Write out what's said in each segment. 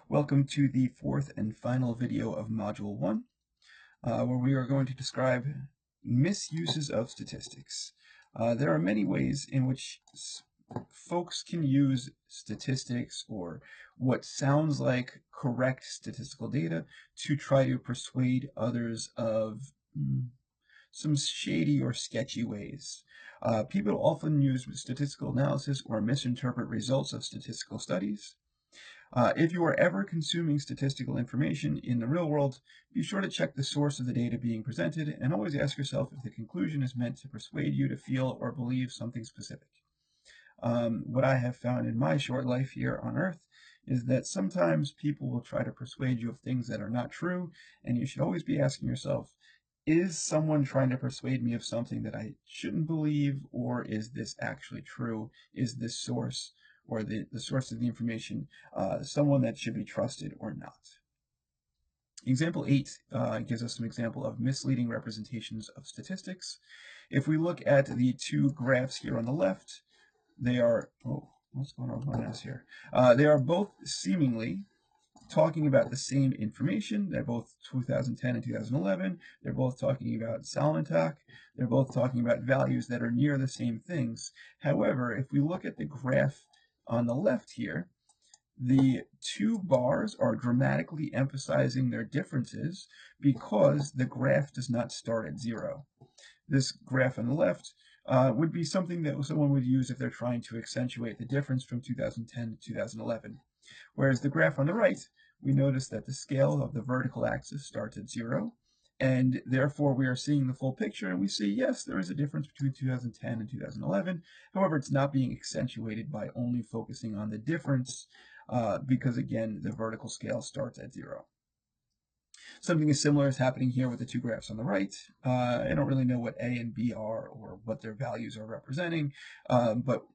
Welcome to the fourth and final video of Module 1, where we are going to describe misuses of statistics. There are many ways in which folks can use statistics or what sounds like correct statistical data to try to persuade others of some shady or sketchy ways. People often use statistical analysis or misinterpret results of statistical studies. If you are ever consuming statistical information in the real world, be sure to check the source of the data being presented and always ask yourself if the conclusion is meant to persuade you to feel or believe something specific. What I have found in my short life here on Earth is that sometimes people will try to persuade you of things that are not true, and you should always be asking yourself, is someone trying to persuade me of something that I shouldn't believe, or is this actually true? Is this source or the source of the information someone that should be trusted or not? Example 8 gives us an example of misleading representations of statistics. If we look at the two graphs here on the left, they are, what's going on with my mouse here? They are both seemingly talking about the same information. They're both 2010 and 2011. They're both talking about Salmontac. They're both talking about values that are near the same things. However, if we look at the graph on the left here, the two bars are dramatically emphasizing their differences because the graph does not start at 0. This graph on the left would be something that someone would use if they're trying to accentuate the difference from 2010 to 2011. Whereas the graph on the right, we notice that the scale of the vertical axis starts at 0, and therefore we are seeing the full picture, and we see, yes, there is a difference between 2010 and 2011. However, it's not being accentuated by only focusing on the difference, because again, the vertical scale starts at 0. Something similar is happening here with the two graphs on the right. I don't really know what A and B are or what their values are representing, but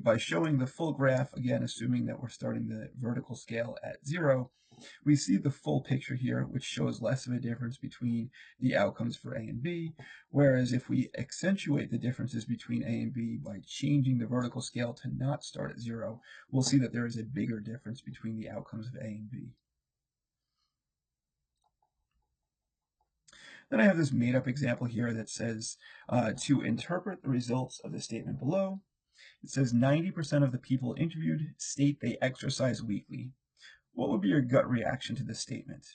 by showing the full graph, again, assuming that we're starting the vertical scale at 0, we see the full picture here, which shows less of a difference between the outcomes for A and B, whereas if we accentuate the differences between A and B by changing the vertical scale to not start at 0, we'll see that there is a bigger difference between the outcomes of A and B. Then I have this made-up example here that says, to interpret the results of the statement below, it says 90% of the people interviewed state they exercise weekly. What would be your gut reaction to this statement?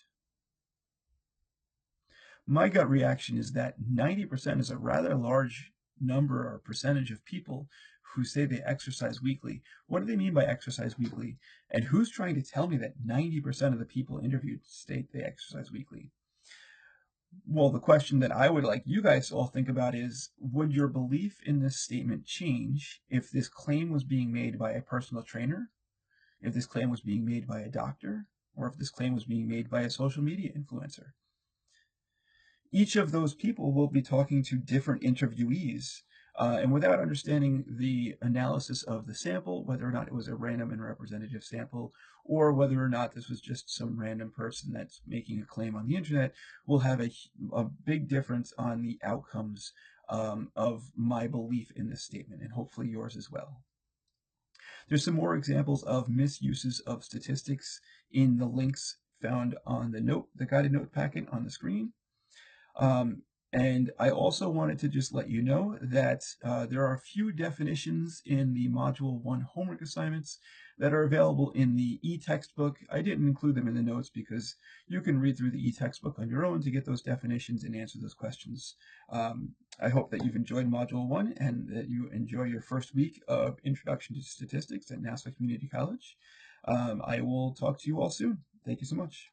My gut reaction is that 90% is a rather large number or percentage of people who say they exercise weekly. What do they mean by exercise weekly? And who's trying to tell me that 90% of the people interviewed state they exercise weekly? Well, the question that I would like you guys to all think about is, would your belief in this statement change if this claim was being made by a personal trainer, if this claim was being made by a doctor, or if this claim was being made by a social media influencer? Each of those people will be talking to different interviewees, and without understanding the analysis of the sample, whether or not it was a random and representative sample, or whether or not this was just some random person that's making a claim on the internet, will have a big difference on the outcomes of my belief in this statement, and hopefully yours as well. There's some more examples of misuses of statistics in the links found on the guided note packet on the screen. And I also wanted to just let you know that there are a few definitions in the Module 1 homework assignments that are available in the e-textbook. I didn't include them in the notes because you can read through the e-textbook on your own to get those definitions and answer those questions. I hope that you've enjoyed Module 1 and that you enjoy your first week of Introduction to Statistics at Nassau Community College. I will talk to you all soon. Thank you so much.